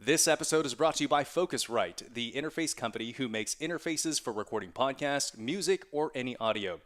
This episode is brought to you by Focusrite, the interface company who makes interfaces for recording podcasts, music, or any audio.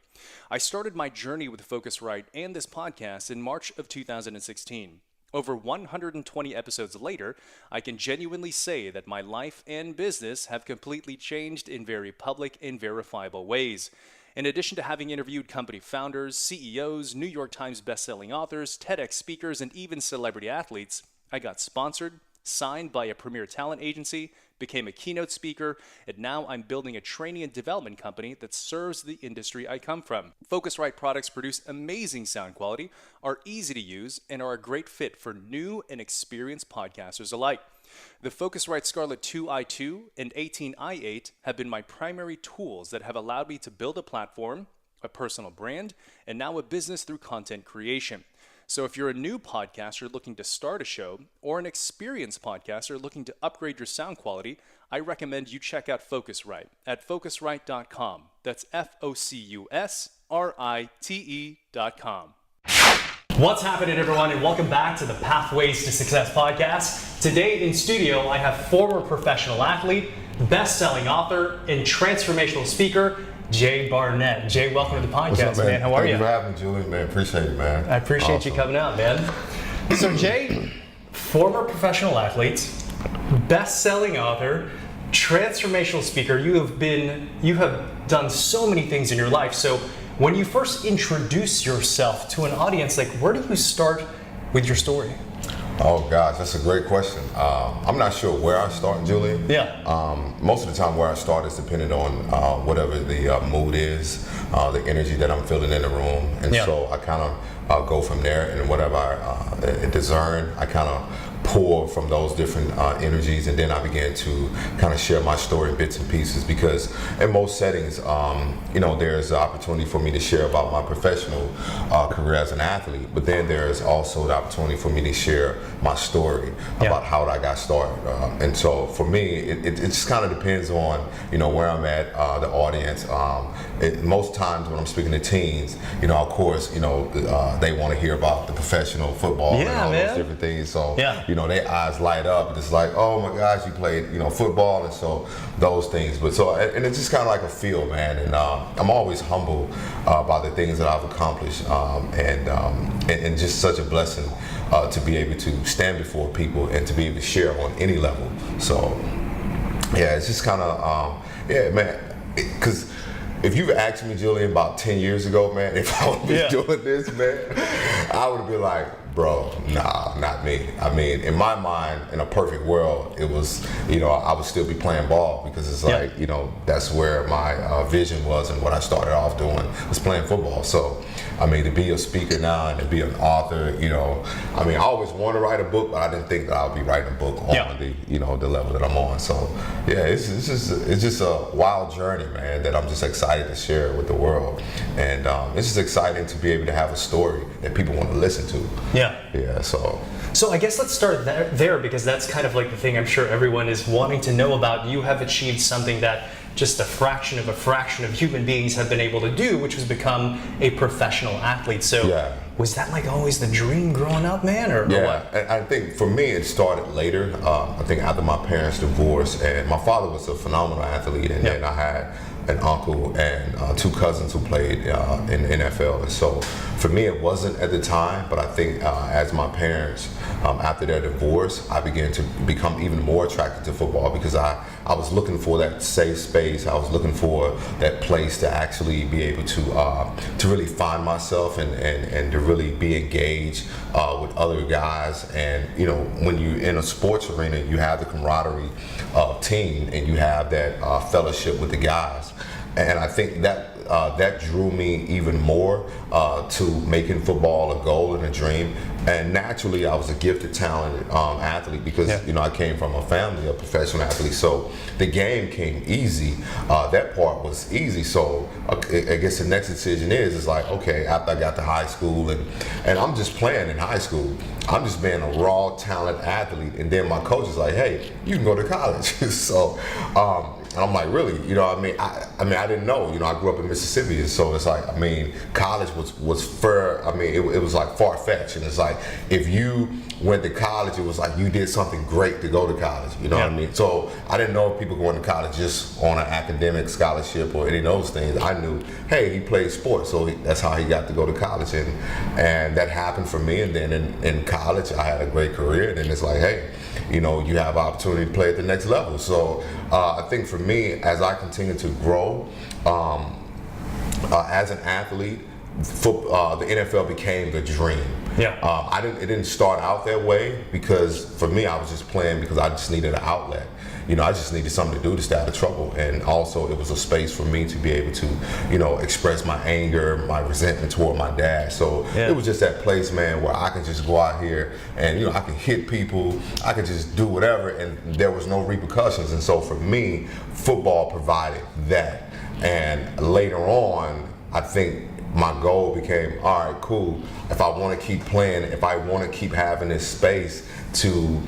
I started my journey with Focusrite and this podcast in March of 2016. Over 120 episodes later, I can genuinely say that my life and business have completely changed in very public and verifiable ways. In addition to having interviewed company founders, CEOs, New York Times bestselling authors, TEDx speakers, and even celebrity athletes, I got sponsored, signed by a premier talent agency, became a keynote speaker, and now I'm building a training and development company that serves the industry I come from. Focusrite products produce amazing sound quality, are easy to use, and are a great fit for new and experienced podcasters alike. The Focusrite Scarlett 2i2 and 18i8 have been my primary tools that have allowed me to build a platform, a personal brand, and now a business through content creation. So if you're a new podcaster looking to start a show, or an experienced podcaster looking to upgrade your sound quality, I recommend you check out Focusrite at focusrite.com. That's FOCUSRITE.com. What's happening, everyone, and welcome back to the Pathways to Success podcast. Today in studio, I have former professional athlete, best-selling author, and transformational speaker, Jay Barnett. Jay, welcome to the podcast, What's up, man? How are you? Thank you for having me, Julian, man. Appreciate it, man. I appreciate you coming out, man. So Jay, former professional athlete, best-selling author, transformational speaker. You have done so many things in your life. So when you first introduce yourself to an audience, like, where do you start with your story? Oh gosh, that's a great question. I'm not sure where I start, Julian. Yeah. Most of the time where I start is dependent on whatever the mood is, the energy that I'm feeling in the room. And so I kind of go from there, and whatever I discern, I kind of pour from those different energies, and then I began to kind of share my story in bits and pieces, because in most settings, there's the opportunity for me to share about my professional career as an athlete, but then there's also the opportunity for me to share my story about how I got started. And so for me, it just kind of depends on, where I'm at, the audience. Most times when I'm speaking to teens, of course, they want to hear about the professional football and all those different things. So, their eyes light up. It's like, oh my gosh, you played, football, and so those things. But so, and it's just kind of like a feel, man. And I'm always humbled by the things that I've accomplished, and just such a blessing to be able to stand before people and to be able to share on any level. So, yeah, it's just kind of, man, because if you've asked me, Julian, about 10 years ago, man, if I would be doing this, man, I would be like, bro, nah, not me. I mean, in my mind, in a perfect world, it was, I would still be playing ball, because it's like, that's where my vision was, and what I started off doing was playing football. So, I mean, to be a speaker now and to be an author, I always wanted to write a book, but I didn't think that I would be writing a book on the, the level that I'm on. So, yeah, it's just a wild journey, man, that I'm just excited to share with the world. And it's just exciting to be able to have a story that people want to listen to. Yeah, so I guess let's start there, because that's kind of like the thing I'm sure everyone is wanting to know about. You have achieved something that just a fraction of human beings have been able to do, which was become a professional athlete. So was that like always the dream growing up, man, or what? And I think for me it started later. I think after my parents divorced, and my father was a phenomenal athlete, and then I had an uncle and two cousins who played in the NFL. And so for me, it wasn't at the time, but I think as my parents, after their divorce, I began to become even more attracted to football, because I was looking for that safe space. I was looking for that place to actually be able to really find myself and to really be engaged with other guys. And when you're in a sports arena, you have the camaraderie of team, and you have that fellowship with the guys. And I think that drew me even more to making football a goal and a dream. And naturally, I was a gifted, talented athlete, because I came from a family of professional athletes. So the game came easy. That part was easy. So I guess the next decision is like, okay, after I got to high school, and I'm just playing in high school, I'm just being a raw talent athlete, and then my coach is like, hey, you can go to college. So And I'm like, really? You know, I didn't know. You know, I grew up in Mississippi, and so it's like, I mean, college was fair. I mean, it was like far-fetched, and it's like, if you went to college, it was like you did something great to go to college. You know what I mean? So I didn't know if people going to college just on an academic scholarship or any of those things. I knew, hey, he played sports, so that's how he got to go to college, and that happened for me. And then in college, I had a great career, and then it's like, hey, you know, you have opportunity to play at the next level. So I think for me, as I continue to grow as an athlete, the NFL became the dream. Yeah. It didn't start out that way, because for me, I was just playing because I just needed an outlet. You know, I just needed something to do to stay out of trouble. And also it was a space for me to be able to, you know, express my anger, my resentment toward my dad. So it was just that place, man, where I could just go out here and, you know, I could hit people, I could just do whatever, and there was no repercussions. And so for me, football provided that. And later on, I think my goal became, all right, cool. If I want to keep playing, if I want to keep having this space to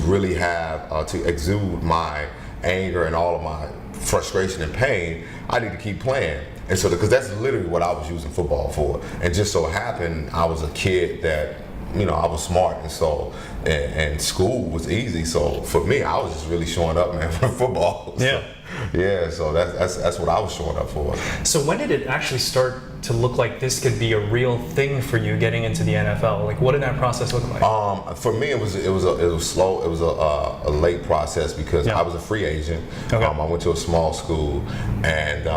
really have, to exude my anger and all of my frustration and pain, I need to keep playing. And so, because that's literally what I was using football for. And just so happened, I was a kid that, you know, I was smart, and so, and school was easy. So for me, I was just really showing up, man, for football. Yeah. Yeah, so that's what I was showing up for. So when did it actually start to look like this could be a real thing for you getting into the NFL? Like, what did that process look like? For me, it was slow. It was a late process, because I was a free agent. Okay. I went to a small school, and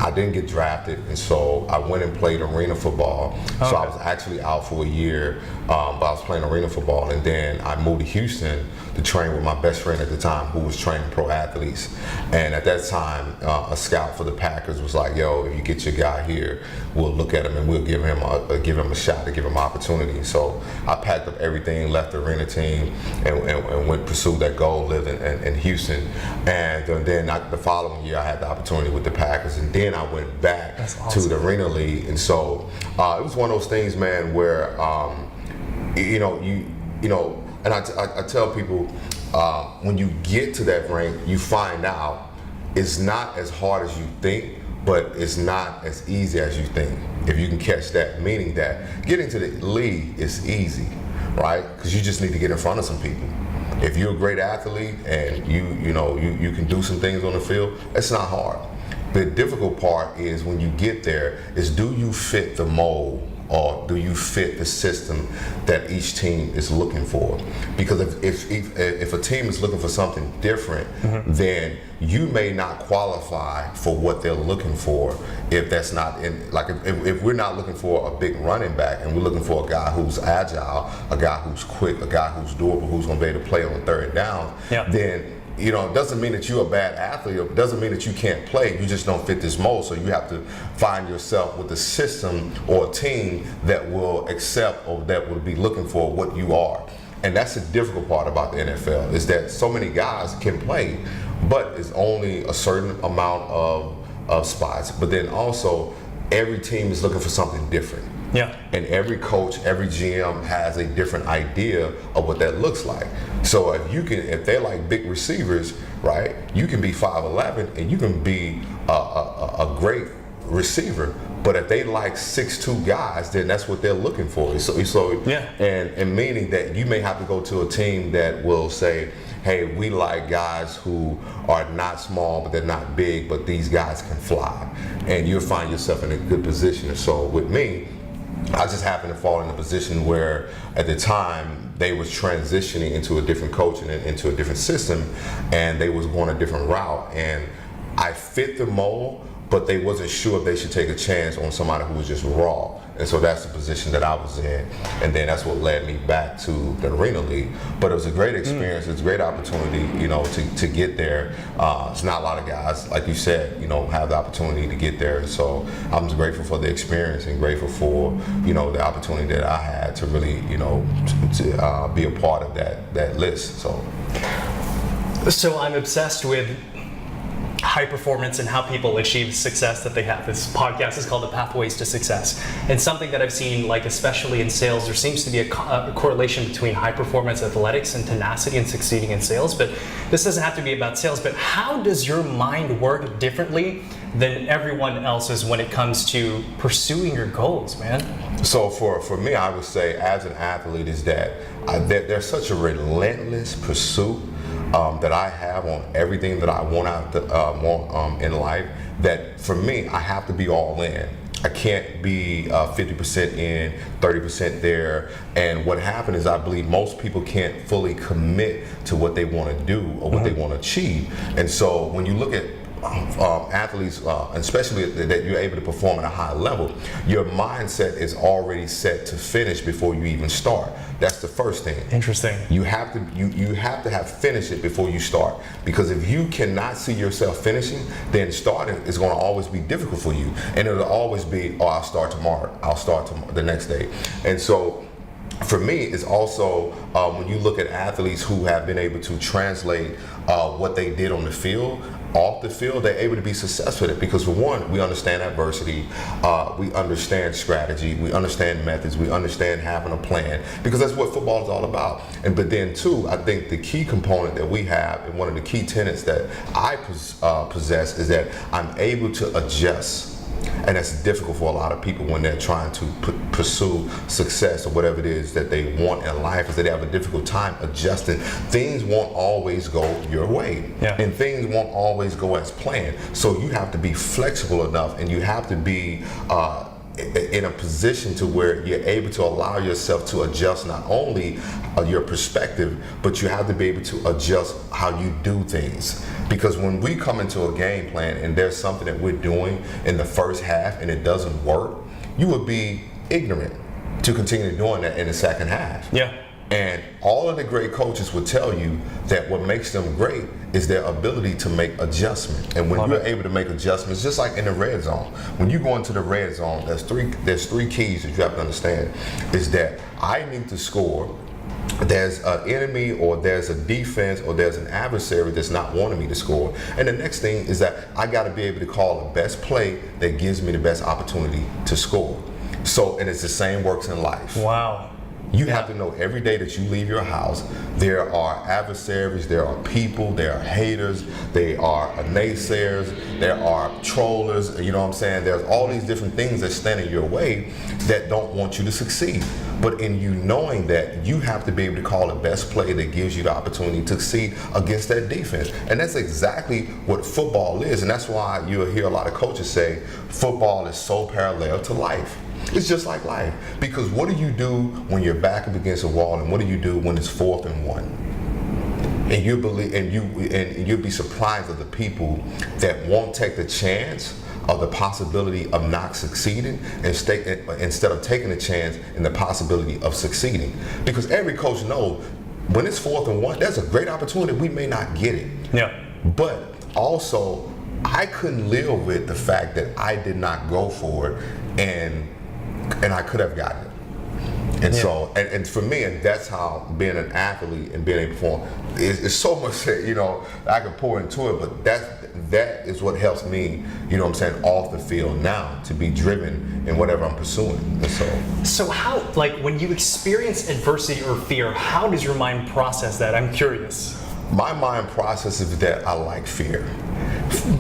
I didn't get drafted, and so I went and played arena football. Okay. So I was actually out for a year, but I was playing arena football, and then I moved to Houston to train with my best friend at the time, who was training pro athletes. And at that time, a scout for the Packers was like, yo, if you get your guy here, we'll look at him and we'll give him a shot, to give him opportunity. So I packed up everything, left the arena team, and went pursue that goal, lived in Houston. And then the following year, I had the opportunity with the Packers, and then I went back to the Arena League. And so it was one of those things, man, where you know, and I tell people, when you get to that rank, you find out it's not as hard as you think, but it's not as easy as you think, if you can catch that. Meaning that getting to the league is easy, right? Because you just need to get in front of some people. If you're a great athlete and you can do some things on the field, it's not hard. The difficult part is when you get there, is do you fit the mold, or do you fit the system that each team is looking for? Because if a team is looking for something different, then you may not qualify for what they're looking for. If that's not in, like, if we're not looking for a big running back, and we're looking for a guy who's agile, a guy who's quick, a guy who's durable, who's going to be able to play on third down, then, you know, it doesn't mean that you're a bad athlete. It doesn't mean that you can't play. You just don't fit this mold. So you have to find yourself with a system or a team that will accept, or that will be looking for what you are. And that's the difficult part about the NFL, is that so many guys can play, but it's only a certain amount of spots. But then also, every team is looking for something different. Yeah. And every coach, every GM has a different idea of what that looks like. So if they're like big receivers, right, you can be 5'11" and you can be a great receiver. But if they like 6'2" guys, then that's what they're looking for. And meaning that you may have to go to a team that will say, hey, we like guys who are not small, but they're not big, but these guys can fly. And you'll find yourself in a good position. And so with me, I just happened to fall in a position where, at the time, they was transitioning into a different coach and into a different system, and they was going a different route. And I fit the mold, but they wasn't sure if they should take a chance on somebody who was just raw. And so that's the position that I was in. And then that's what led me back to the Arena League. But it was a great experience. It's a great opportunity, you know, to get there. It's not a lot of guys, like you said, you know, have the opportunity to get there. And so I'm just grateful for the experience, and grateful for, you know, the opportunity that I had to really, you know, to be a part of that list. So I'm obsessed with high performance and how people achieve success that they have. This podcast is called The Pathways to Success. And something that I've seen, like especially in sales, there seems to be a correlation between high performance athletics and tenacity and succeeding in sales. But this doesn't have to be about sales, but how does your mind work differently than everyone else's when it comes to pursuing your goals, man? So for me, I would say as an athlete is that there's such a relentless pursuit that I have on everything that I want in life, that for me, I have to be all in. I can't be 50% in, 30% there. And what happened is I believe most people can't fully commit to what they want to do or what they want to achieve. And so when you look at athletes, especially that you're able to perform at a high level, your mindset is already set to finish before you even start. That's the first thing. Interesting. You have to have finished it before you start, because if you cannot see yourself finishing, then starting is going to always be difficult for you, and it'll always be, oh, I'll start tomorrow, the next day. And so for me, it's also when you look at athletes who have been able to translate what they did on the field, off the field, they're able to be successful at it, because for one, we understand adversity, we understand strategy, we understand methods, we understand having a plan, because that's what football is all about. But then two, I think the key component that we have, and one of the key tenets that I possess, is that I'm able to adjust. And that's difficult for a lot of people when they're trying to pursue success or whatever it is that they want in life, is that they have a difficult time adjusting. Things won't always go your way, and things won't always go as planned. So you have to be flexible enough, and you have to be in a position to where you're able to allow yourself to adjust not only your perspective, but you have to be able to adjust how you do things. Because when we come into a game plan and there's something that we're doing in the first half and it doesn't work, you would be ignorant to continue doing that in the second half. Yeah. And all of the great coaches would tell you that what makes them great is their ability to make adjustments. And when you're able to make adjustments, just like in the red zone, when you go into the red zone, there's three keys that you have to understand. Is that I need to score. There's an enemy, or there's a defense, or there's an adversary that's not wanting me to score. And the next thing is that I got to be able to call the best play that gives me the best opportunity to score. So, and it's the same works in life. Wow. You have to know every day that you leave your house, there are adversaries, there are people, there are haters, there are naysayers, there are trollers, you know what I'm saying? There's all these different things that stand in your way that don't want you to succeed. But in you knowing that, you have to be able to call the best play that gives you the opportunity to succeed against that defense. And that's exactly what football is. And that's why you'll hear a lot of coaches say football is so parallel to life. It's just like life. Because what do you do when you're back up against a wall, and what do you do when it's 4th and 1? And you'll be surprised at the people that won't take the chance of the possibility of not succeeding instead of taking the chance in the possibility of succeeding. Because every coach knows when it's 4th and 1, there's a great opportunity, we may not get it. Yeah. But also, I couldn't live with the fact that I did not go for it, and I could have gotten it. And so, and for me, and that's how being an athlete and being able to perform, is so much that, you know, I can pour into it, but that is what helps me, you know what I'm saying, off the field now, to be driven in whatever I'm pursuing. And so how, like, when you experience adversity or fear, how does your mind process that? I'm curious. My mind processes that I like fear.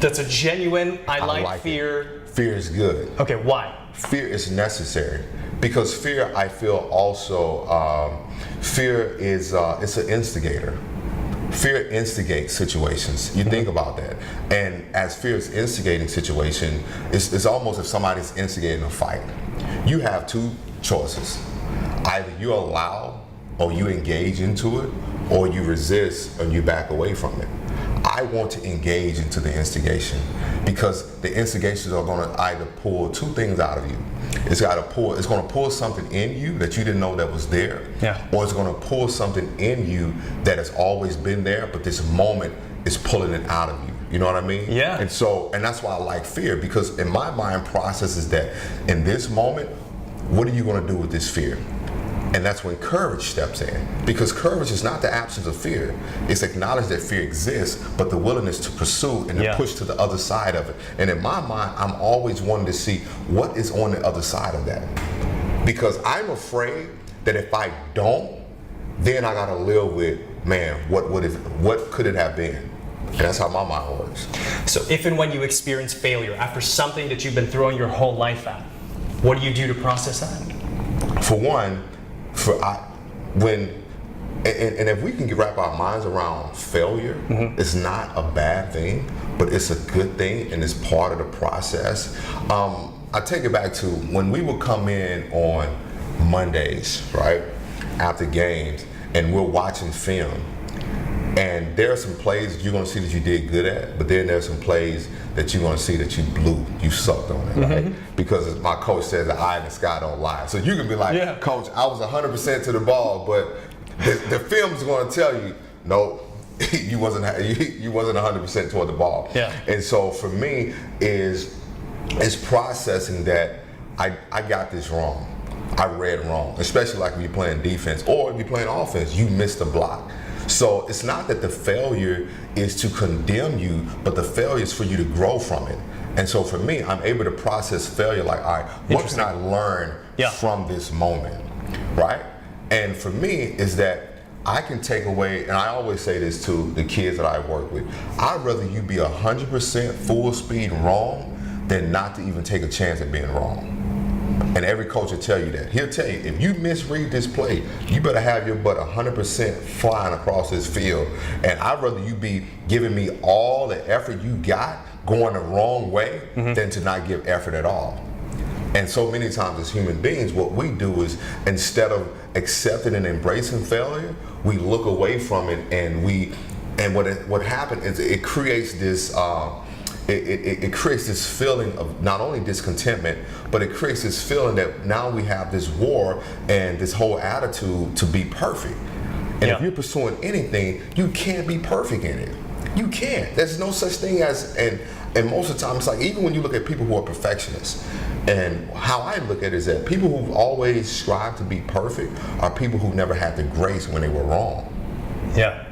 That's a genuine, I like fear. Fear is good. Okay, why? Fear is necessary, because fear, I feel also, fear is it's an instigator. Fear instigates situations. You think about that. And as fear is instigating situation, it's almost if somebody's instigating a fight. You have two choices. Either you allow or you engage into it, or you resist and you back away from it. I want to engage into the instigation, because the instigations are going to either pull two things out of you. It's going to pull something in you that you didn't know that was there, or it's going to pull something in you that has always been there, but this moment is pulling it out of you. You know what I mean? Yeah. And that's why I like fear, because in my mind process is that in this moment, what are you going to do with this fear? And that's when courage steps in. Because courage is not the absence of fear. It's acknowledge that fear exists, but the willingness to pursue and to push to the other side of it. And in my mind, I'm always wanting to see what is on the other side of that. Because I'm afraid that if I don't, then I gotta live with, man, what could it have been? And that's how my mind works. So if and when you experience failure after something that you've been throwing your whole life at, what do you do to process that? For one, and if we can wrap our minds around failure, it's not a bad thing, but it's a good thing, and it's part of the process. I take it back to when we would come in on Mondays, right, after games, and we're watching film, and there are some plays you're going to see that you did good at, but then there's some plays that you're going to see that you sucked on it, right? Because as my coach says, the eye in the sky don't lie. So you can be like, Coach, I was 100% to the ball, but the film's going to tell you, no, you wasn't 100% toward the ball. Yeah. And so for me is processing that I got this wrong. I read wrong, especially like if you're playing defense or if you're playing offense, you missed a block. So it's not that the failure is to condemn you, but the failure is for you to grow from it. And so for me, I'm able to process failure like, all right, what can I learn from this moment, right? And for me is that I can take away, and I always say this to the kids that I work with, I'd rather you be 100% full speed wrong than not to even take a chance at being wrong. And every coach will tell you that. He'll tell you, if you misread this play, you better have your butt 100% flying across this field. And I'd rather you be giving me all the effort you got going the wrong way than to not give effort at all. And so many times as human beings, what we do is instead of accepting and embracing failure, we look away from it, and what happens is it creates this it creates this feeling of not only discontentment, but it creates this feeling that now we have this war and this whole attitude to be perfect. And if you're pursuing anything, you can't be perfect in it. You can't. There's no such thing as, and most of the time, it's like, even when you look at people who are perfectionists, and how I look at it is that people who've always strived to be perfect are people who never had the grace when they were wrong. Yeah.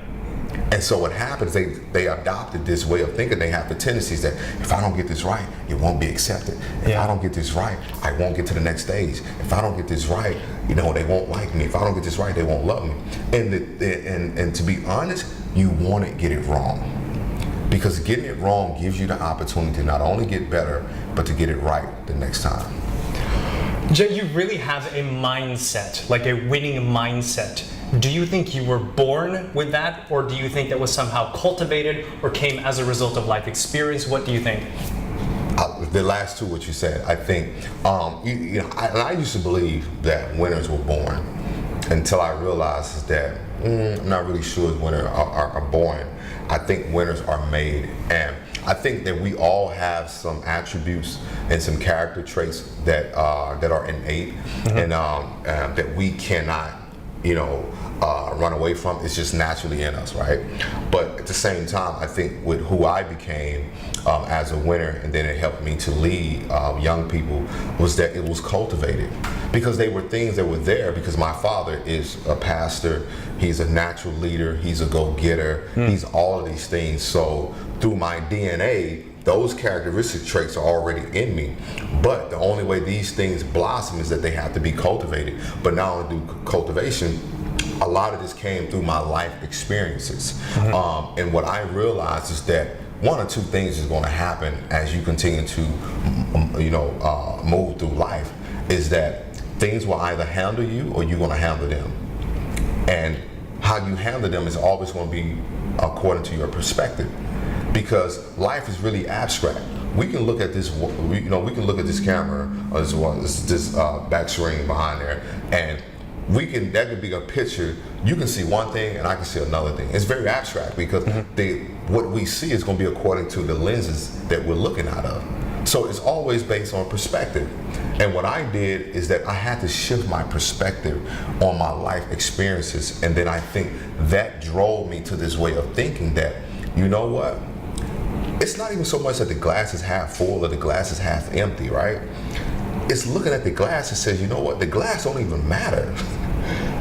And so what happens, they adopted this way of thinking. They have the tendencies that if I don't get this right, it won't be accepted. If I don't get this right, I won't get to the next stage. If I don't get this right, they won't like me. If I don't get this right, they won't love me. And to be honest, you want to get it wrong. Because getting it wrong gives you the opportunity to not only get better, but to get it right the next time. Jay, you really have a mindset, like a winning mindset. Do you think you were born with that, or do you think that was somehow cultivated or came as a result of life experience? What do you think? The last two, what you said, I think, I used to believe that winners were born until I realized that I'm not really sure if winners are born. I think winners are made, and I think that we all have some attributes and some character traits that are innate, and that we cannot, run away from. It's just naturally in us, right? But at the same time, I think with who I became as a winner, and then it helped me to lead young people, was that it was cultivated. Because they were things that were there, because my father is a pastor, he's a natural leader, he's a go-getter, he's all of these things. So through my DNA, those characteristic traits are already in me. But the only way these things blossom is that they have to be cultivated. But not only through cultivation, a lot of this came through my life experiences. And what I realized is that one or two things is going to happen as you continue to, move through life, is that things will either handle you or you're going to handle them. And how you handle them is always going to be according to your perspective. Because life is really abstract. We can look at this, we can look at this camera, or this back screen behind there, and that could be a picture. You can see one thing and I can see another thing. It's very abstract because what we see is going to be according to the lenses that we're looking out of. So it's always based on perspective. And what I did is that I had to shift my perspective on my life experiences. And then I think that drove me to this way of thinking that, you know what? It's not even so much that the glass is half full or the glass is half empty, right? It's looking at the glass and says, you know what? The glass don't even matter.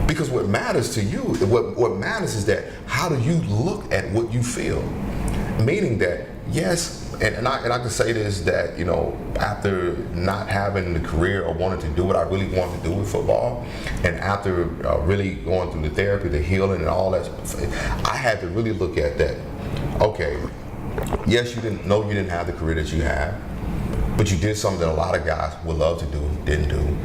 Because what matters to you, what matters is that how do you look at what you feel? Meaning that, yes, and I can say this, that, you know, after not having the career or wanting to do what I really wanted to do with football, and after really going through the therapy, the healing and all that, I had to really look at that. Okay, yes, you didn't have the career that you have, but you did something that a lot of guys would love to do, didn't do.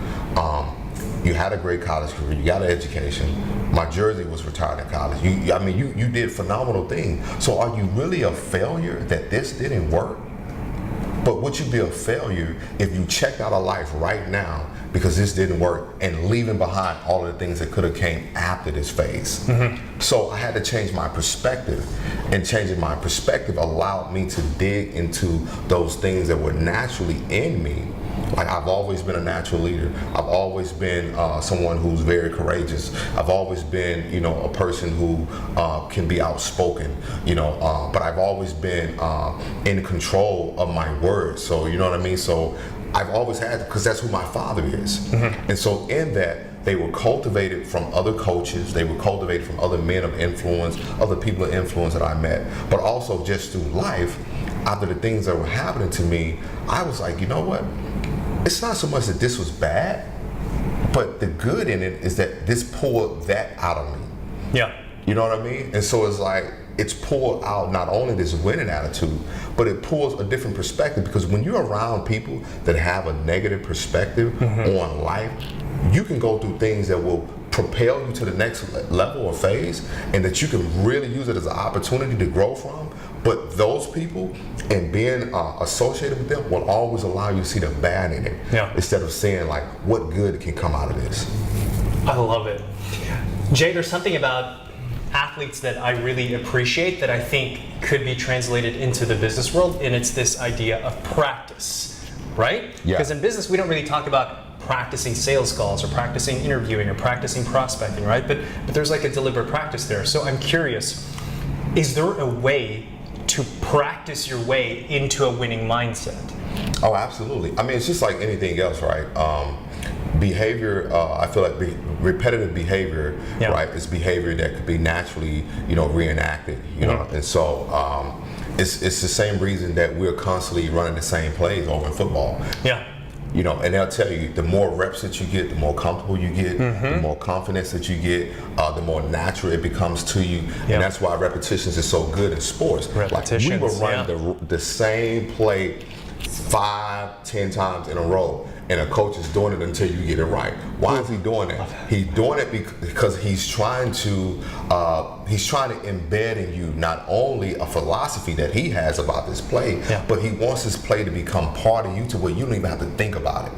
You had a great college career, you got an education. My jersey was retired in college. You did phenomenal things. So are you really a failure that this didn't work? But would you be a failure if you checked out of life right now because this didn't work and leaving behind all of the things that could have came after this phase? Mm-hmm. So I had to change my perspective, and changing my perspective allowed me to dig into those things that were naturally in me. Like, I've always been a natural leader. I've always been someone who's very courageous. I've always been, you know, a person who can be outspoken, you know, but I've always been in control of my words. So, you know what I mean? So I've always had, because that's who my father is. Mm-hmm. And so in that, they were cultivated from other coaches. They were cultivated from other men of influence, other people of influence that I met, but also just through life. After the things that were happening to me, I was like, you know what? It's not so much that this was bad, but the good in it is that this pulled that out of me. Yeah. You know what I mean? And so it's like, it's pulled out not only this winning attitude, but it pulls a different perspective, because when you're around people that have a negative perspective mm-hmm. on life, you can go through things that will propel you to the next level or phase, and that you can really use it as an opportunity to grow from. But those people and being associated with them will always allow you to see the bad in it, instead of saying like, what good can come out of this. I love it. Jay, there's something about athletes that I really appreciate that I think could be translated into the business world, and it's this idea of practice, right? Yeah. Because in business, we don't really talk about practicing sales calls or practicing interviewing or practicing prospecting, right? But there's like a deliberate practice there. So I'm curious, is there a way to practice your way into a winning mindset? Oh, absolutely. I mean, it's just like anything else, right? Behavior, I feel like repetitive behavior, right, is behavior that could be naturally, you know, reenacted, you know, and so it's the same reason that we're constantly running the same plays over in football. Yeah. You know, and they'll tell you, the more reps that you get, the more comfortable you get, the more confidence that you get, the more natural it becomes to you. And that's why repetitions is so good in sports. Repetitions, like, we were running the same play 5-10 times in a row, and a coach is doing it until you get it right. Why is he doing that? He's doing it because he's trying to embed in you not only a philosophy that he has about this play, but he wants this play to become part of you, to where you don't even have to think about it.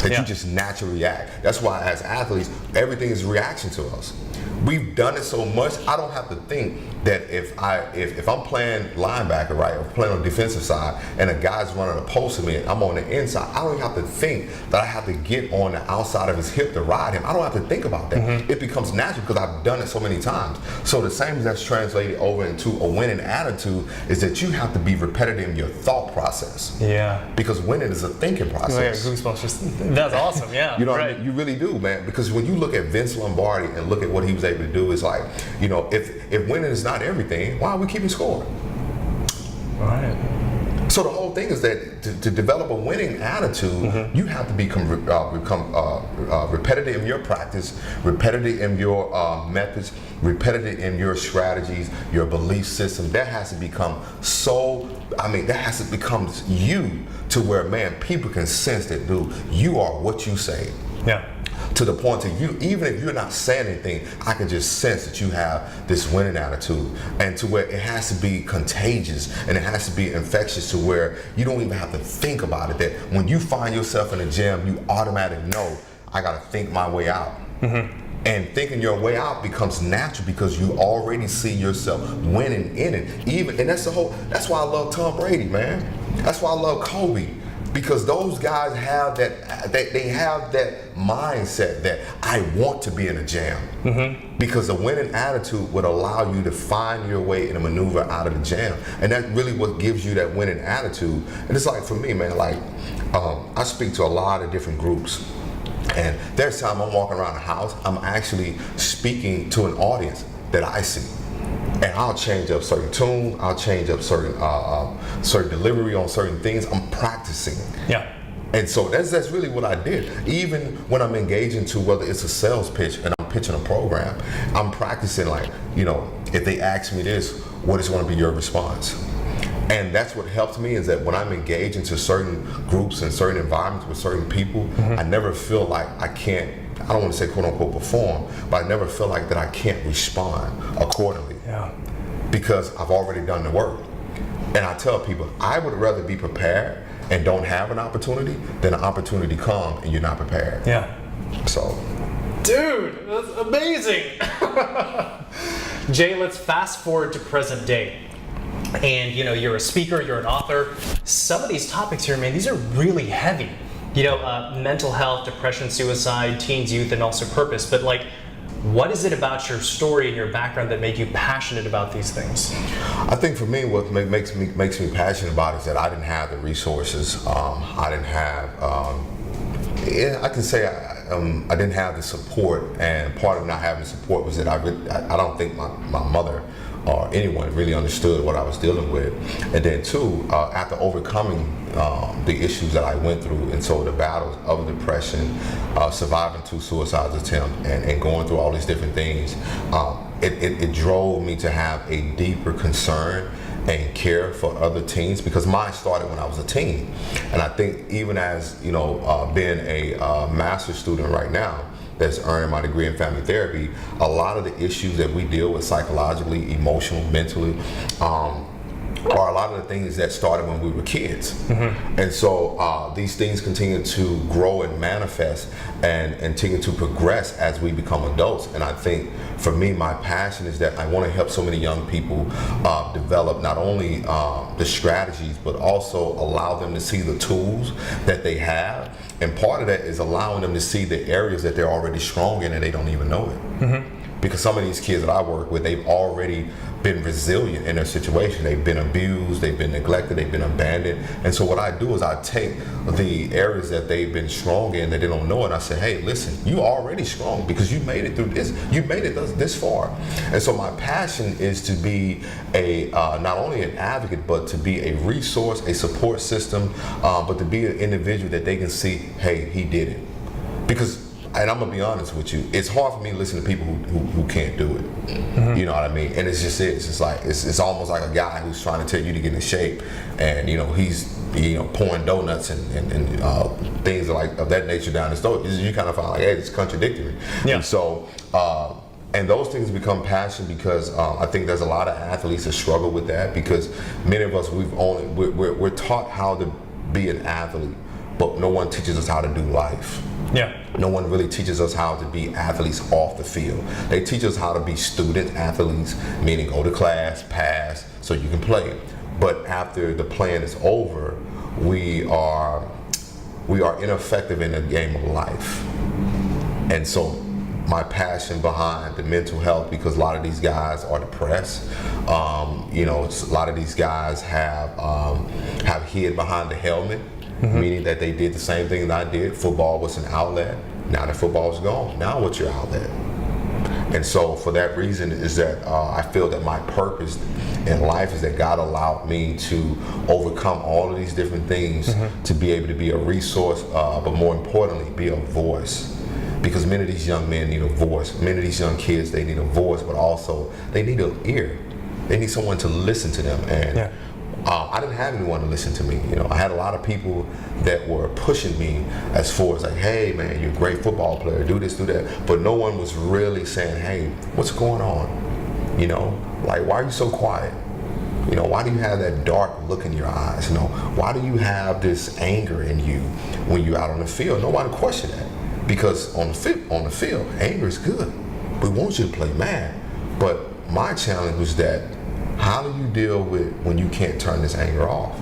That you just naturally react. That's why as athletes, everything is reaction to us. We've done it so much, I don't have to think that if I'm playing linebacker, right, or playing on the defensive side, and a guy's running a post to me and I'm on the inside, I don't even have to think that I have to get on the outside of his hip to ride him. I don't have to think about that. It becomes natural because I've done it so many times. So the same as that's translated over into a winning attitude is that you have to be repetitive in your thought process. Yeah. Because winning is a thinking process. That's awesome, yeah. You know what I mean? You really do, man. Because when you look at Vince Lombardi and look at what he was able to do, it's like, you know, if winning is not everything, why are we keeping score? Right. So the whole thing is that to develop a winning attitude, you have to become repetitive in your practice, repetitive in your methods, repetitive in your strategies, your belief system. That has to become that has to become you, to where, man, people can sense that, dude, you are what you say. Yeah. To the point that you, even if you're not saying anything, I can just sense that you have this winning attitude, and to where it has to be contagious and it has to be infectious, to where you don't even have to think about it. That when you find yourself in a gym, you automatically know, I got to think my way out. And thinking your way out becomes natural because you already see yourself winning in it. And that's why I love Tom Brady, man. That's why I love Kobe. Because those guys have they have that mindset that I want to be in a jam. Because a winning attitude would allow you to find your way in a maneuver out of the jam. And that's really what gives you that winning attitude. And it's like, for me, man, like, I speak to a lot of different groups. And there's time I'm walking around the house, I'm actually speaking to an audience that I see. And I'll change up certain tunes, I'll change up certain delivery on certain things. I'm practicing. Yeah. And so that's really what I did. Even when I'm engaging to whether it's a sales pitch and I'm pitching a program, I'm practicing like, if they ask me this, what is going to be your response? And that's what helped me, is that when I'm engaged into certain groups and certain environments with certain people, I never feel like I don't want to say quote unquote perform, but I never feel like that I can't respond accordingly. Yeah. Because I've already done the work. And I tell people, I would rather be prepared and don't have an opportunity than an opportunity come and you're not prepared. Yeah. So. Dude, that's amazing. Jay, let's fast forward to present day. And you're a speaker, you're an author. Some of these topics here, man, these are really heavy. Mental health, depression, suicide, teens, youth, and also purpose. But what is it about your story and your background that make you passionate about these things? I think for me, what makes me passionate about it is that I didn't have the resources. I didn't have. I can say I didn't have the support, and part of not having the support was that I don't think my mother or anyone really understood what I was dealing with. And then two, after overcoming the issues that I went through, and so the battles of depression, surviving 2 suicide attempts, and going through all these different things, it drove me to have a deeper concern and care for other teens, because mine started when I was a teen. And I think even as being a master's student right now, that's earning my degree in family therapy, a lot of the issues that we deal with psychologically, emotionally, mentally, are a lot of the things that started when we were kids. And so these things continue to grow and manifest and continue to progress as we become adults. And I think for me, my passion is that I want to help so many young people develop not only the strategies, but also allow them to see the tools that they have. And part of that is allowing them to see the areas that they're already strong in and they don't even know it. Because some of these kids that I work with, they've already been resilient in their situation. They've been abused, they've been neglected, they've been abandoned. And so what I do is I take the areas that they've been strong in that they don't know, and I say, hey, listen, you already strong because you made it through this. You made it this far. And so my passion is to be not only an advocate, but to be a resource, a support system, but to be an individual that they can see, hey, he did it. Because, and I'm gonna be honest with you, it's hard for me to listen to people who can't do it. You know what I mean? And it's just it's almost like a guy who's trying to tell you to get in shape, and he's pouring donuts and things of that nature down the throat. You kind of find like, hey, it's contradictory. Yeah. And so and those things become passion because I think there's a lot of athletes that struggle with that, because many of us we're taught how to be an athlete, but no one teaches us how to do life. Yeah. No one really teaches us how to be athletes off the field. They teach us how to be student athletes, meaning go to class, pass, so you can play. But after the playing is over, we are ineffective in the game of life. And so my passion behind the mental health, because a lot of these guys are depressed. A lot of these guys have hid behind the helmet. Meaning that they did the same thing that I did. Football was an outlet. Now that football's gone, now what's your outlet? And so for that reason is that I feel that my purpose in life is that God allowed me to overcome all of these different things to be able to be a resource, but more importantly, be a voice. Because many of these young men need a voice. Many of these young kids, they need a voice, but also they need an ear. They need someone to listen to them. And I didn't have anyone to listen to me. I had a lot of people that were pushing me as far as like, hey man, you're a great football player, do this, do that. But no one was really saying, hey, what's going on? Like, why are you so quiet? Why do you have that dark look in your eyes? Why do you have this anger in you when you're out on the field? Nobody questioned that. Because on the field, anger is good. We want you to play mad. But my challenge was that, how do you deal with when you can't turn this anger off?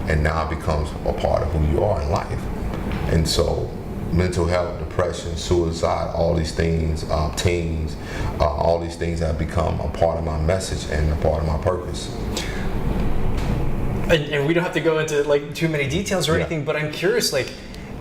And now it becomes a part of who you are in life. And so mental health, depression, suicide, all these things, teens, all these things have become a part of my message and a part of my purpose. And we don't have to go into too many details or anything, but I'm curious,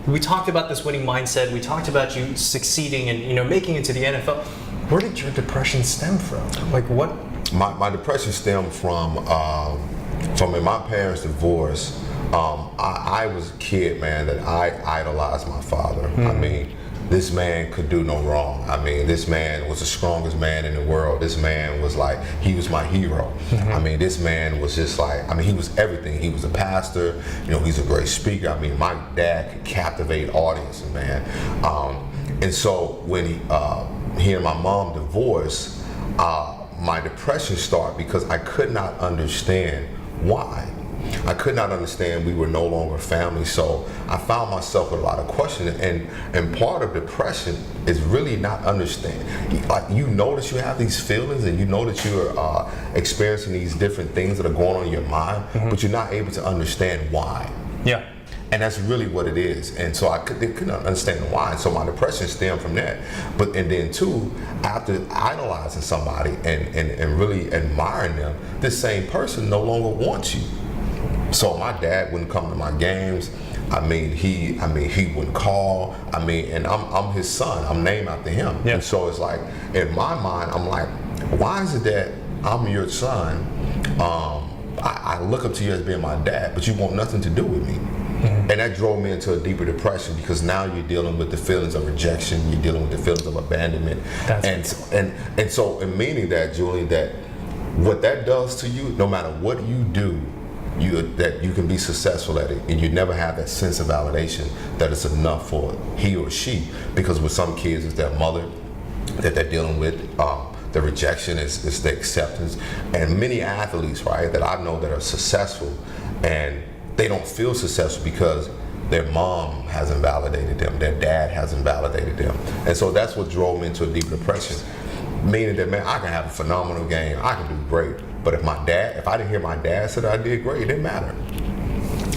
we talked about this winning mindset. We talked about you succeeding and, you know, making it to the NFL. Where did your depression stem from? Like what? My depression stemmed from in my parents' divorce. I was a kid, man, that I idolized my father. I mean, this man could do no wrong. I mean, this man was the strongest man in the world. This man was like, he was my hero. I mean, this man was just like, I mean, he was everything. He was a pastor, you know, he's a great speaker. I mean, my dad could captivate audiences, man. And so when he and my mom divorced, my depression started because I could not understand why. I could not understand we were no longer family, so I found myself with a lot of questions, and part of depression is really not understanding. Like, you know that you have these feelings and you know that you're experiencing these different things that are going on in your mind, but you're not able to understand why. Yeah. And that's really what it is. And so I couldn't understand why. So my depression stemmed from that. And then too, after idolizing somebody and really admiring them, this same person no longer wants you. So my dad wouldn't come to my games. I mean, he wouldn't call. I mean, and I'm his son. I'm named after him. Yeah. And so it's like, in my mind, I'm like, why is it that I'm your son? I look up to you as being my dad, but you want nothing to do with me. And that drove me into a deeper depression, because now you're dealing with the feelings of rejection, you're dealing with the feelings of abandonment. And so in meaning that, Julie, that what that does to you, no matter what you do, that you can be successful at it, and you never have that sense of validation that it's enough for he or she, because with some kids it's their mother that they're dealing with. The rejection is the acceptance. And many athletes, right, that I know that are successful, and they don't feel successful because their mom hasn't validated them, their dad hasn't validated them. And so that's what drove me into a deep depression. Meaning that, man, I can have a phenomenal game, I can do great, but if I didn't hear my dad say that I did great, it didn't matter.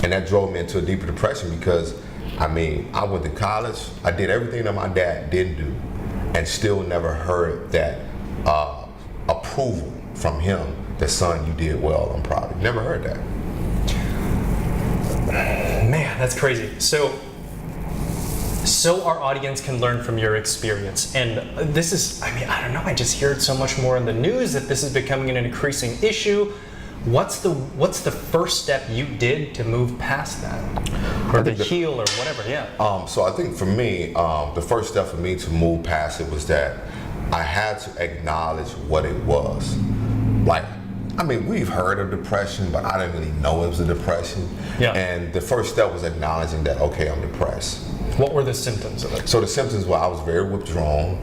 And that drove me into a deeper depression, because, I mean, I went to college, I did everything that my dad didn't do, and still never heard that approval from him that, son, you did well, I'm proud of you. Never heard that. Man, that's crazy. So our audience can learn from your experience. And this is, I mean, I don't know, I just hear it so much more in the news that this is becoming an increasing issue. What's the first step you did to move past that? Or to heal or whatever, yeah. So I think for me, the first step for me to move past it was that I had to acknowledge what it was. Like, I mean, we've heard of depression, but I didn't really know it was a depression. Yeah. And the first step was acknowledging that, okay, I'm depressed. What were the symptoms of it? So the symptoms were, I was very withdrawn,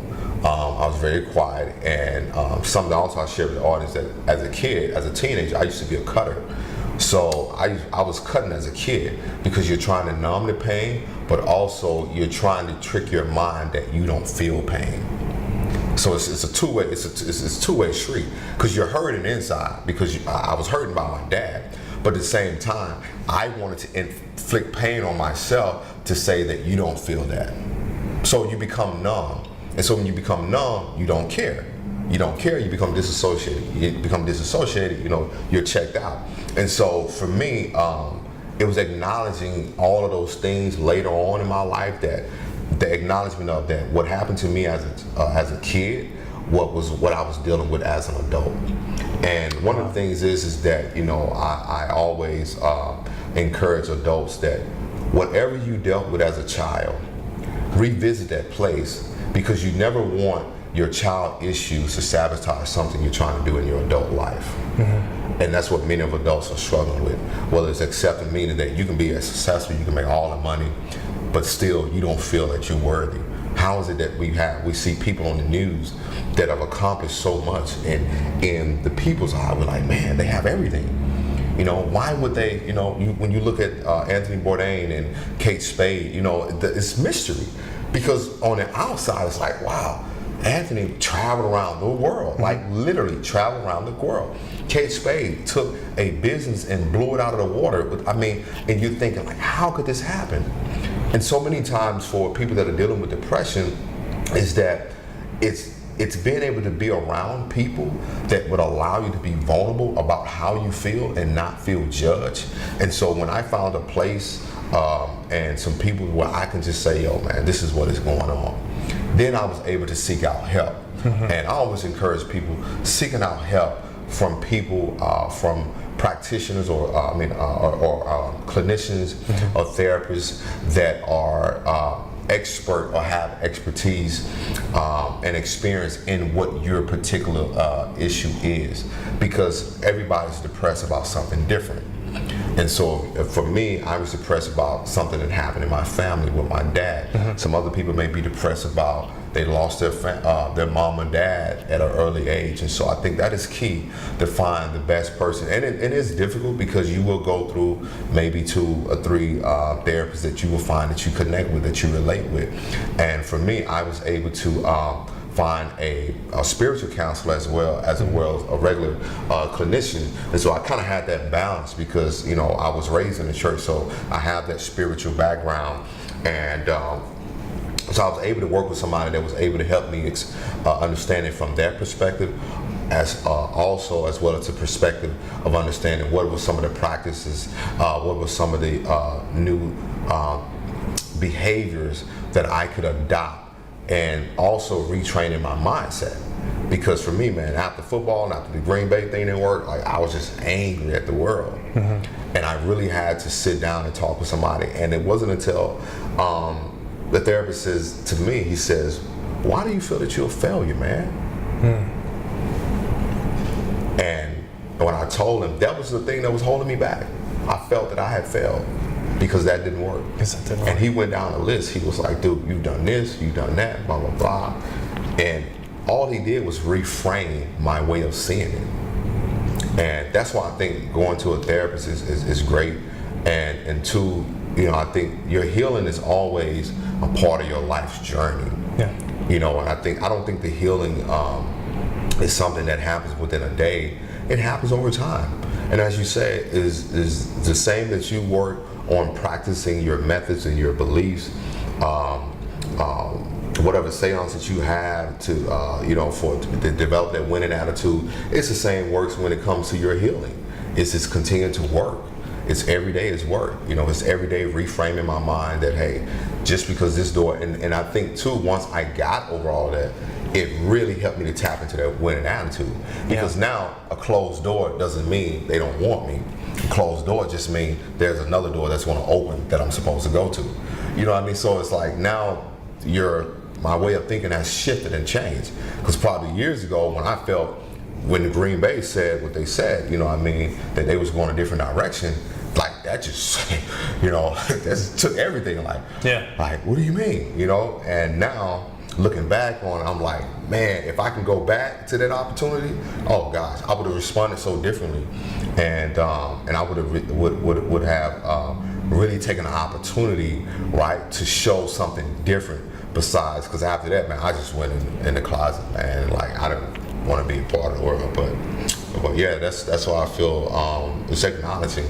I was very quiet, and something also I shared with the audience, that as a kid, as a teenager, I used to be a cutter. So I was cutting as a kid, because you're trying to numb the pain, but also you're trying to trick your mind that you don't feel pain. So it's a two-way, it's a two-way street, because you're hurting inside, because I was hurting by my dad, but at the same time, I wanted to inflict pain on myself to say that you don't feel that. So you become numb, and so when you become numb, you don't care. You don't care, you become disassociated. You become disassociated, you know, you're checked out. And so for me, it was acknowledging all of those things later on in my life, that the acknowledgement of that, what happened to me as a kid, what I was dealing with as an adult. And one of the things is that, you know, I always encourage adults that whatever you dealt with as a child, revisit that place, because you never want your child issues to sabotage something you're trying to do in your adult life. And that's what many of adults are struggling with. Whether it's accepting, meaning that you can be as successful, you can make all the money, but still you don't feel that you're worthy. How is it that we see people on the news that have accomplished so much, and in the people's eye, we're like, man, they have everything. You know, why would they, you know, when you look at Anthony Bourdain and Kate Spade, you know, it's mystery. Because on the outside, it's like, wow, Anthony traveled around the world, like literally traveled around the world. Kate Spade took a business and blew it out of the water. And you're thinking, like, how could this happen? And so many times for people that are dealing with depression, is that it's being able to be around people that would allow you to be vulnerable about how you feel and not feel judged. And so when I found a place and some people where I can just say, yo, man, this is what is going on. Then I was able to seek out help. And I always encourage people seeking out help from people, from practitioners or clinicians or therapists that are expert or have expertise and experience in what your particular issue is, because everybody's depressed about something different. And so for me, I was depressed about something that happened in my family with my dad. Some other people may be depressed about they lost their mom and dad at an early age. And so I think that is key, to find the best person. And it is difficult, because you will go through maybe 2 or 3 therapists that you will find that you connect with, that you relate with. And for me, I was able to find a spiritual counselor as well as a regular clinician. And so I kind of had that balance, because I was raised in the church, so I have that spiritual background. And so I was able to work with somebody that was able to help me understand it from their perspective, as also as well as a perspective of understanding what were some of the practices, what were some of the new behaviors that I could adopt, and also retraining my mindset. Because for me, man, after football and after the Green Bay thing didn't work, like, I was just angry at the world. And I really had to sit down and talk with somebody. And it wasn't until the therapist says to me, he says, why do you feel that you're a failure, man? And when I told him, that was the thing that was holding me back. I felt that I had failed, because that didn't work. And he went down a list. He was like, dude, you've done this, you've done that, blah, blah, blah. And all he did was reframe my way of seeing it. And that's why I think going to a therapist is great. And 2, I think your healing is always a part of your life's journey. And I don't think the healing is something that happens within a day. It happens over time. And as you say, is the same that you work on practicing your methods and your beliefs, whatever seance that you have to, to develop that winning attitude. It's the same works when it comes to your healing. It's just continuing to work. It's every day is work. It's every day reframing my mind that, hey, just because this door, and I think too, once I got over all that, it really helped me to tap into that winning attitude. Because now a closed door doesn't mean they don't want me. A closed door just means there's another door that's going to open that I'm supposed to go to. You know what I mean? So it's like now my way of thinking has shifted and changed. Because probably years ago when the Green Bay said what they said, that they was going a different direction, like that just, that just took everything. Like, what do you mean? And now looking back on it, I'm like, man, if I can go back to that opportunity, oh gosh, I would have responded so differently, and I would have really taken an opportunity, right, to show something different. Besides, because after that, man, I just went in the closet, man. Like, I didn't want to be a part of the world, but yeah, that's why I feel it's acknowledging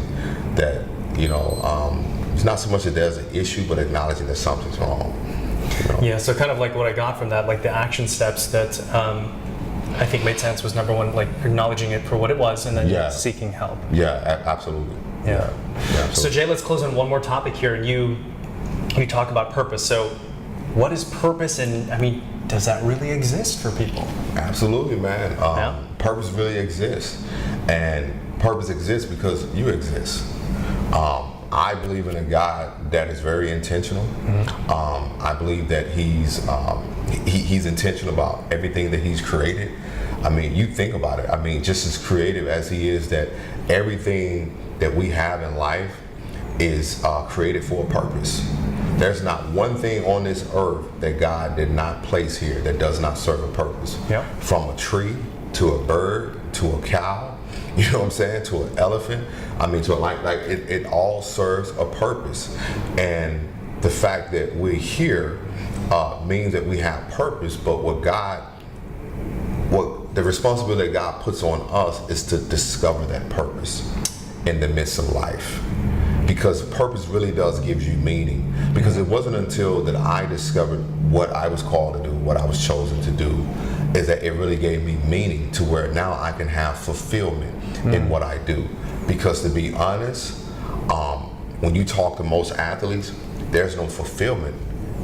that it's not so much that there's an issue, but acknowledging that something's wrong. Yeah, so kind of like what I got from that, like the action steps that I think made sense was number 1, like acknowledging it for what it was, and then seeking help. Yeah, absolutely. Yeah. So Jay, let's close on one more topic here. You talk about purpose. So what is purpose, and does that really exist for people? Absolutely, man. Purpose really exists, and purpose exists because you exist. I believe in a God that is very intentional. I believe that he's intentional about everything that he's created. You think about it. Just as creative as he is, that everything that we have in life is created for a purpose. There's not one thing on this earth that God did not place here that does not serve a purpose. From a tree to a bird to a cow, you know what I'm saying, to an elephant. To it all serves a purpose. And the fact that we're here means that we have purpose, but what the responsibility that God puts on us is to discover that purpose in the midst of life. Because purpose really does give you meaning. Because it wasn't until that I discovered what I was called to do, what I was chosen to do, is that it really gave me meaning to where now I can have fulfillment in what I do. Because to be honest, when you talk to most athletes, there's no fulfillment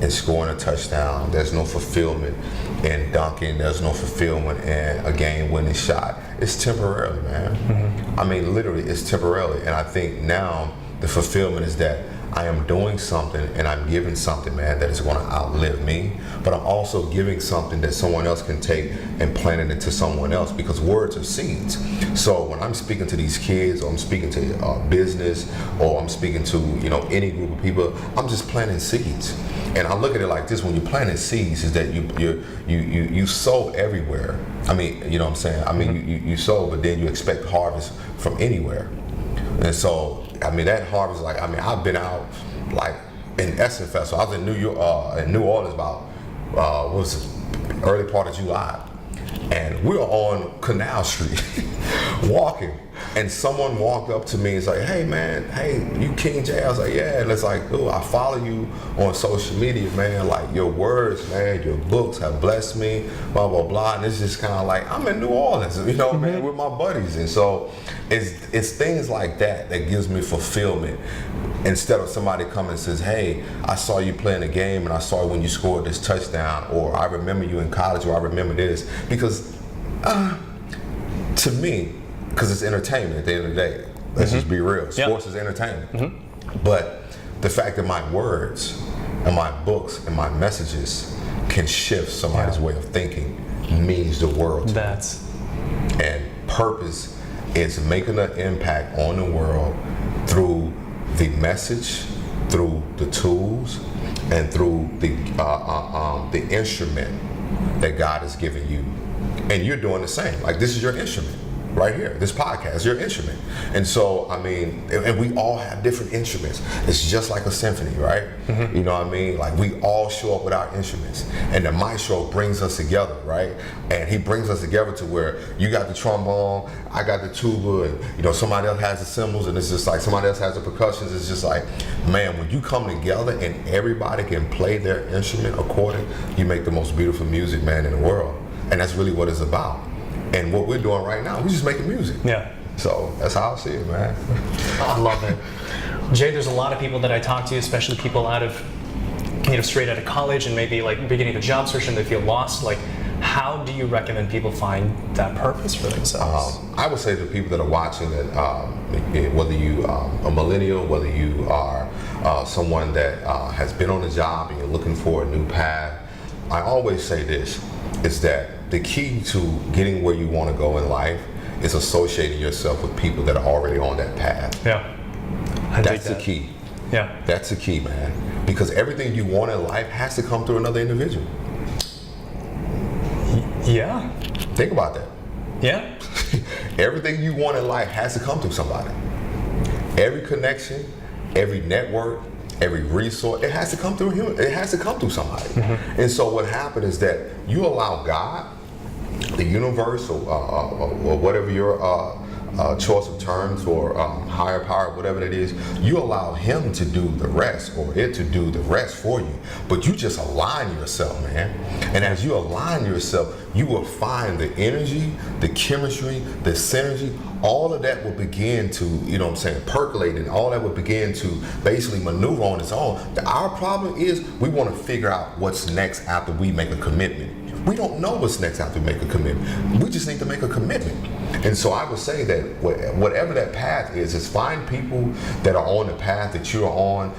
in scoring a touchdown. There's no fulfillment in dunking. There's no fulfillment in a game-winning shot. It's temporarily, man. I mean, literally, it's temporarily. And I think now the fulfillment is that I am doing something and I'm giving something, man, that is going to outlive me. But I'm also giving something that someone else can take and plant it into someone else, because words are seeds. So when I'm speaking to these kids, or I'm speaking to business, or I'm speaking to, you know, any group of people, I'm just planting seeds. And I look at it like this: when you're planting seeds, is that you sow everywhere. I mean, you know what I'm saying? I mean, you sow, but then you expect harvest from anywhere. And so, I mean, that harvest, like, I mean, I've been out, like, in Essence Festival. I was in New Orleans about, what was it, early part of July. And we were on Canal Street walking, and someone walked up to me and was like, "Hey man, hey, you King Jay?" I was like, "Yeah." And it's like, "Oh, I follow you on social media, man. Like, your words, man, your books have blessed me, blah, blah, blah." And it's just kind of like, I'm in New Orleans, you know, man, with my buddies. And so it's things like that that gives me fulfillment. Instead of somebody coming and says, "Hey, I saw you playing a game and I saw when you scored this touchdown," or "I remember you in college," or "I remember this." Because to me, because it's entertainment at the end of the day. Let's just be real. Sports is entertainment. But the fact that my words and my books and my messages can shift somebody's way of thinking means the world to me. And purpose is making an impact on the world through the message, through the tools, and through the instrument that God has given you. And you're doing the same. Like, this is your instrument right here. This podcast is your instrument. And so, I mean, and we all have different instruments. It's just like a symphony, right? You know what I mean? Like, we all show up with our instruments. And the maestro brings us together, right? And he brings us together to where you got the trombone, I got the tuba, and, you know, somebody else has the cymbals, and it's just like somebody else has the percussions. It's just like, man, when you come together and everybody can play their instrument according, you make the most beautiful music, man, in the world. And that's really what it's about. And what we're doing right now, we're just making music. Yeah. So that's how I see it, man. I love it. Jay, there's a lot of people that I talk to, especially people out of, you know, straight out of college and maybe like beginning a job search, and they feel lost. Like, how do you recommend people find that purpose for themselves? I would say to people that are watching that, whether you are a millennial, whether you are someone that has been on a job and you're looking for a new path, I always say this, is that the key to getting where you want to go in life is associating yourself with people that are already on that path. Yeah. That's the key. Yeah. That's the key, man. Because everything you want in life has to come through another individual. Yeah. Think about that. Yeah. Everything you want in life has to come through somebody. Every connection, every network, every resource, it has to come through human. It has to come through somebody. And so what happened is that you allow God, the universe, or whatever your choice of terms, or higher power, whatever it is, you allow him to do the rest, or it to do the rest for you. But you just align yourself, man. And as you align yourself, you will find the energy, the chemistry, the synergy, all of that will begin to, you know what I'm saying, percolate, and all that will begin to basically maneuver on its own. Our problem is we want to figure out what's next after we make a commitment. We don't know what's next after we make a commitment. We just need to make a commitment. And so I would say that whatever that path is find people that are on the path that you're on.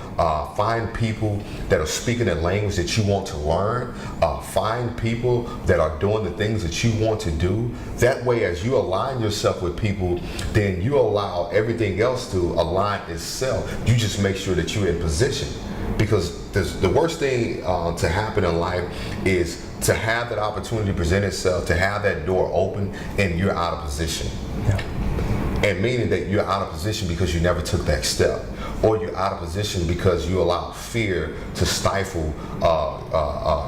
Find people that are speaking the language that you want to learn. Find people that are doing the things that you want to do. That way, as you align yourself with people, then you allow everything else to align itself. You just make sure that you're in position. Because the worst thing to happen in life is to have that opportunity present itself, to have that door open, and you're out of position. Yeah. And meaning that you're out of position because you never took that step, or you're out of position because you allow fear to stifle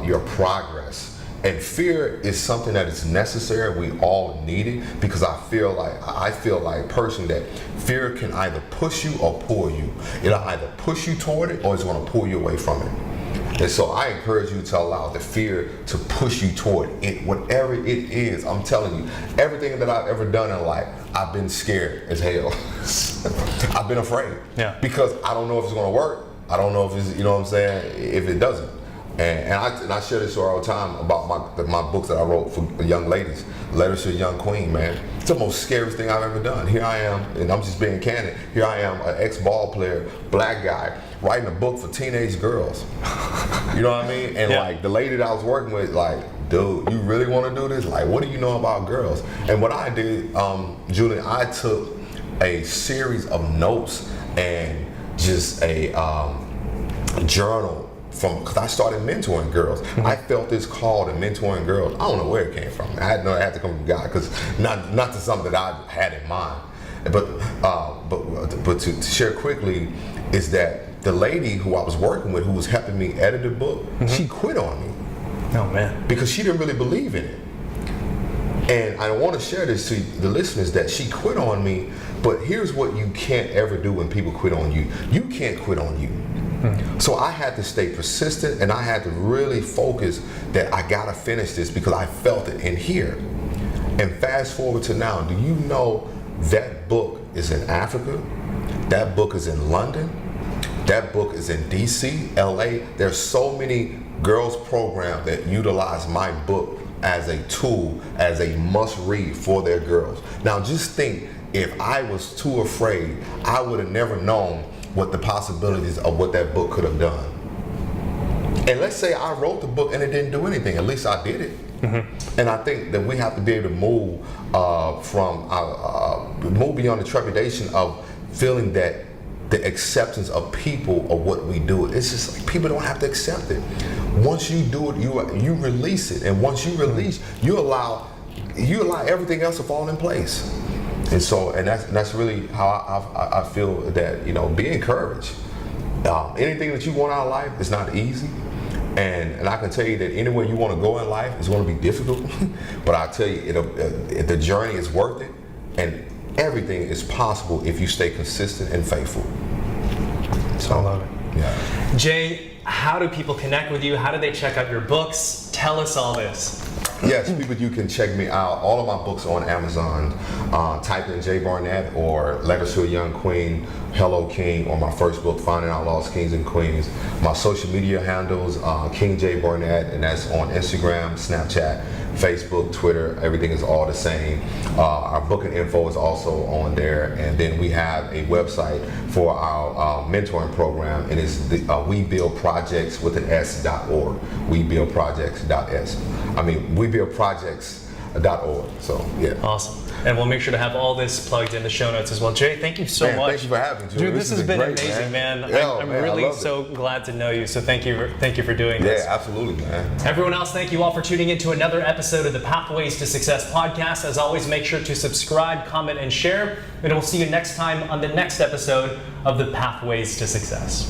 your progress. And fear is something that is necessary. We all need it, because I feel like personally that fear can either push you or pull you. It'll either push you toward it, or it's going to pull you away from it. And so I encourage you to allow the fear to push you toward it, whatever it is. I'm telling you, everything that I've ever done in life, I've been scared as hell. I've been afraid. Yeah. Because I don't know if it's going to work. I don't know if it's, you know what I'm saying, if it doesn't. And I share this story all the time about my books that I wrote for young ladies, Letters to a Young Queen, man. It's the most scariest thing I've ever done. Here I am, and I'm just being candid, here I am, an ex-ball player, black guy, writing a book for teenage girls. You know what I mean? And like the lady that I was working with, like, dude, you really want to do this? Like, what do you know about girls? And what I did, Julian, I took a series of notes and just a journal because I started mentoring girls. I felt this call to mentoring girls. I don't know where it came from. I had to come from God, because not to something that I had in mind. But to share quickly is that the lady who I was working with, who was helping me edit the book, she quit on me. Oh man! Because she didn't really believe in it. And I want to share this to the listeners, that she quit on me. But here's what you can't ever do when people quit on you. You can't quit on you. So I had to stay persistent, and I had to really focus that I gotta finish this, because I felt it in here. And fast forward to now, do you know that book is in Africa? That book is in London. That book is in DC, LA. There's so many girls programs that utilize my book as a tool, as a must read for their girls. Now just think, if I was too afraid, I would have never known what the possibilities of what that book could have done. And let's say I wrote the book and it didn't do anything, at least I did it. And I think that we have to be able to move move beyond the trepidation of feeling that the acceptance of people of what we do. It's just like, people don't have to accept it. Once you do it, you release it, and once you release, you allow everything else to fall in place. And so, and that's really how I feel that, you know, be encouraged. Anything that you want out of life is not easy. And I can tell you that anywhere you want to go in life is going to be difficult. But I tell you, the journey is worth it. And everything is possible if you stay consistent and faithful. So, I love it. Yeah. Jay, how do people connect with you? How do they check out your books? Tell us all this. Yes, people, you can check me out. All of my books are on Amazon. Type in Jay Barnett or Letters to a Young Queen, Hello King, or my first book, Finding Out Lost Kings and Queens. My social media handles, King Jay Barnett, and that's on Instagram, Snapchat, Facebook, Twitter. Everything is all the same. Our booking info is also on there. And then we have a website for our mentoring program, and it's the WeBuildProjects.org. WeBuildProjects.org. So, yeah. Awesome. And we'll make sure to have all this plugged in the show notes as well. Jay, thank you so much. Thank you for having me, Dude, this has been great, amazing, man. I'm man, really so glad to know you. So thank you for doing this. Yeah, absolutely, man. Everyone else, thank you all for tuning in to another episode of the Pathways to Success podcast. As always, make sure to subscribe, comment, and share. And we'll see you next time on the next episode of the Pathways to Success.